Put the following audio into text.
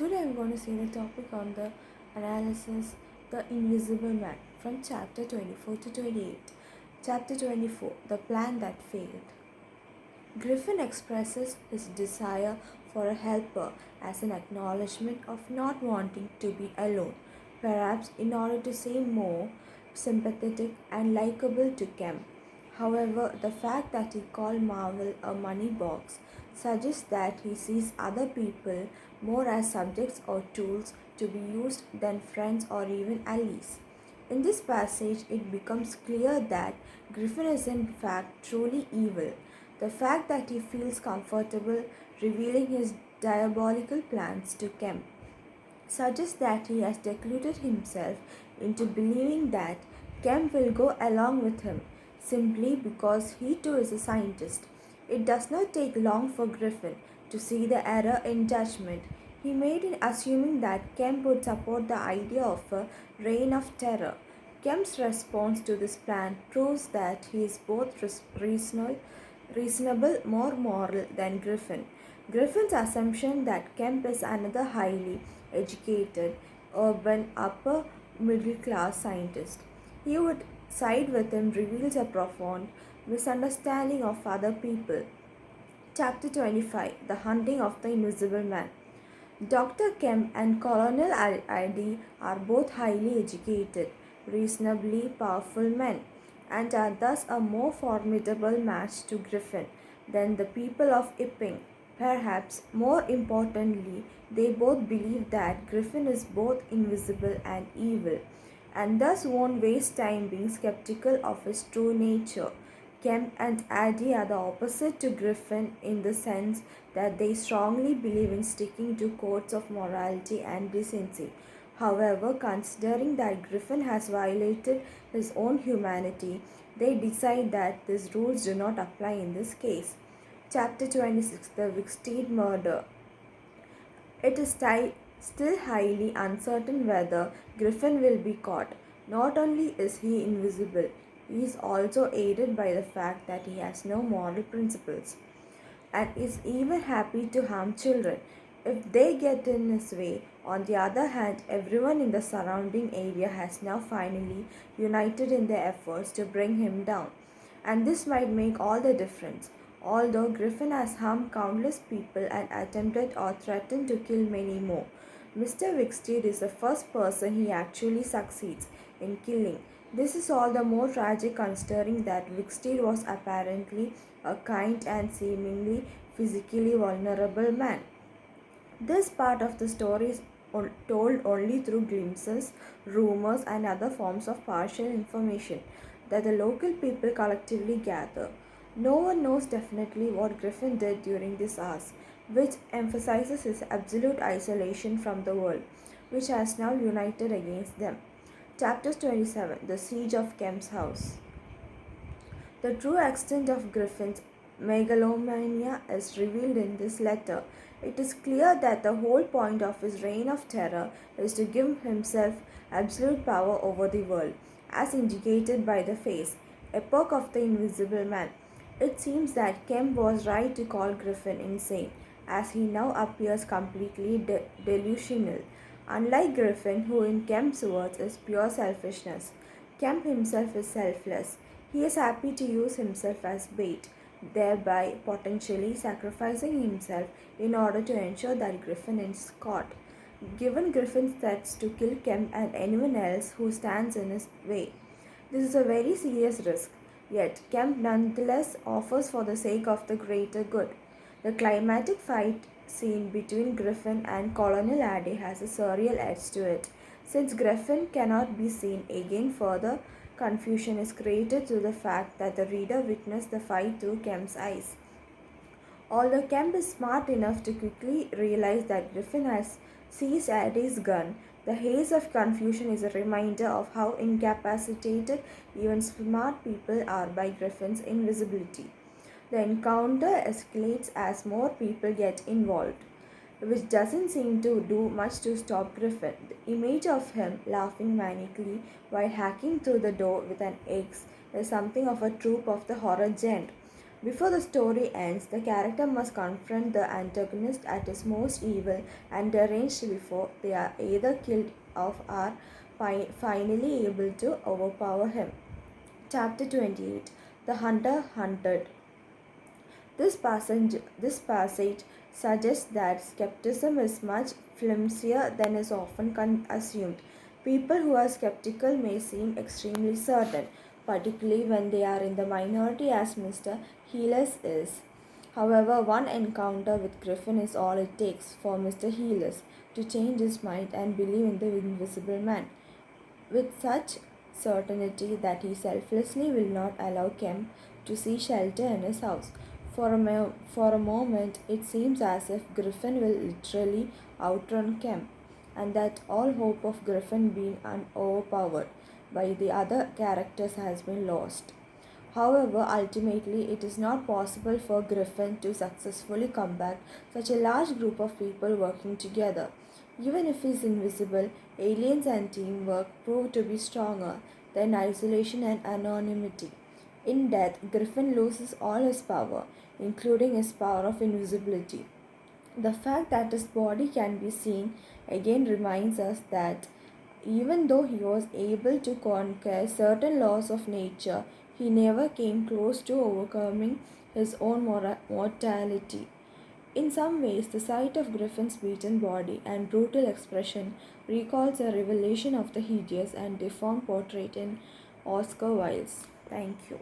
Today I'm going to see the topic on the analysis The Invisible Man from chapter 24 to 28. Chapter 24 The Plan That Failed. Griffin expresses his desire for a helper as an acknowledgement of not wanting to be alone, perhaps in order to seem more sympathetic and likable to Kemp. However, the fact that he called Marvel a money box suggests that he sees other people more as subjects or tools to be used than friends or even allies. In this passage, it becomes clear that Griffin is in fact truly evil. The fact that he feels comfortable revealing his diabolical plans to Kemp suggests that he has deluded himself into believing that Kemp will go along with him simply because he too is a scientist. It does not take long for Griffin to see the error in judgment he made in assuming that Kemp would support the idea of a reign of terror. Kemp's response to this plan proves that he is both reasonable, more moral than Griffin. Griffin's assumption that Kemp is another highly educated, urban, upper middle class scientist he would side with him reveals a profound misunderstanding of other people. Chapter 25 The Hunting of the Invisible Man. Dr. Kemp and Colonel Adi are both highly educated, reasonably powerful men, and are thus a more formidable match to Griffin than the people of Epping. Perhaps more importantly, they both believe that Griffin is both invisible and evil, and thus won't waste time being skeptical of his true nature. Kemp and Addy are the opposite to Griffin in the sense that they strongly believe in sticking to codes of morality and decency. However, considering that Griffin has violated his own humanity, they decide that these rules do not apply in this case. Chapter 26 The Wicksteed Murder. It is still highly uncertain whether Griffin will be caught. Not only is he invisible, he is also aided by the fact that he has no moral principles and is even happy to harm children if they get in his way. On the other hand, everyone in the surrounding area has now finally united in their efforts to bring him down, and this might make all the difference. Although Griffin has harmed countless people and attempted or threatened to kill many more, Mr. Wicksteed is the first person he actually succeeds in killing. This is all the more tragic considering that Wicksteed was apparently a kind and seemingly physically vulnerable man. This part of the story is told only through glimpses, rumors, and other forms of partial information that the local people collectively gather. No one knows definitely what Griffin did during these hours, which emphasizes his absolute isolation from the world, which has now united against them. Chapter 27 The Siege of Kemp's House. The true extent of Griffin's megalomania is revealed in this letter. It is clear that the whole point of his reign of terror is to give himself absolute power over the world, as indicated by the phase, Epoch of the Invisible Man. It seems that Kemp was right to call Griffin insane, as he now appears completely delusional. Unlike Griffin, who in Kemp's words is pure selfishness, Kemp himself is selfless. He is happy to use himself as bait, thereby potentially sacrificing himself in order to ensure that Griffin is caught. Given Griffin's threats to kill Kemp and anyone else who stands in his way, this is a very serious risk. Yet, Kemp nonetheless offers for the sake of the greater good. The climatic fight scene between Griffin and Colonel Addy has a surreal edge to it. Since Griffin cannot be seen again, further confusion is created through the fact that the reader witnessed the fight through Kemp's eyes. Although Kemp is smart enough to quickly realize that Griffin has seized Addy's gun, the haze of confusion is a reminder of how incapacitated even smart people are by Griffin's invisibility. The encounter escalates as more people get involved, which doesn't seem to do much to stop Griffin. The image of him laughing manically while hacking through the door with an axe is something of a trope of the horror genre. Before the story ends, the character must confront the antagonist at his most evil and deranged before they are either killed off or finally able to overpower him. Chapter 28. The Hunter Hunted. This passage suggests that skepticism is much flimsier than is often assumed. People who are skeptical may seem extremely certain, particularly when they are in the minority, as Mr. Heelas is. However, one encounter with Griffin is all it takes for Mr. Heelas to change his mind and believe in the invisible man with such certainty that he selflessly will not allow Kemp to see shelter in his house. For a moment, it seems as if Griffin will literally outrun Kemp, and that all hope of Griffin being overpowered by the other characters has been lost. However, ultimately, it is not possible for Griffin to successfully combat such a large group of people working together. Even if he is invisible, aliens and teamwork prove to be stronger than isolation and anonymity. In death, Griffin loses all his power, including his power of invisibility. The fact that his body can be seen again reminds us that even though he was able to conquer certain laws of nature, he never came close to overcoming his own mortality. In some ways, the sight of Griffin's beaten body and brutal expression recalls a revelation of the hideous and deformed portrait in Oscar Wilde's. Thank you.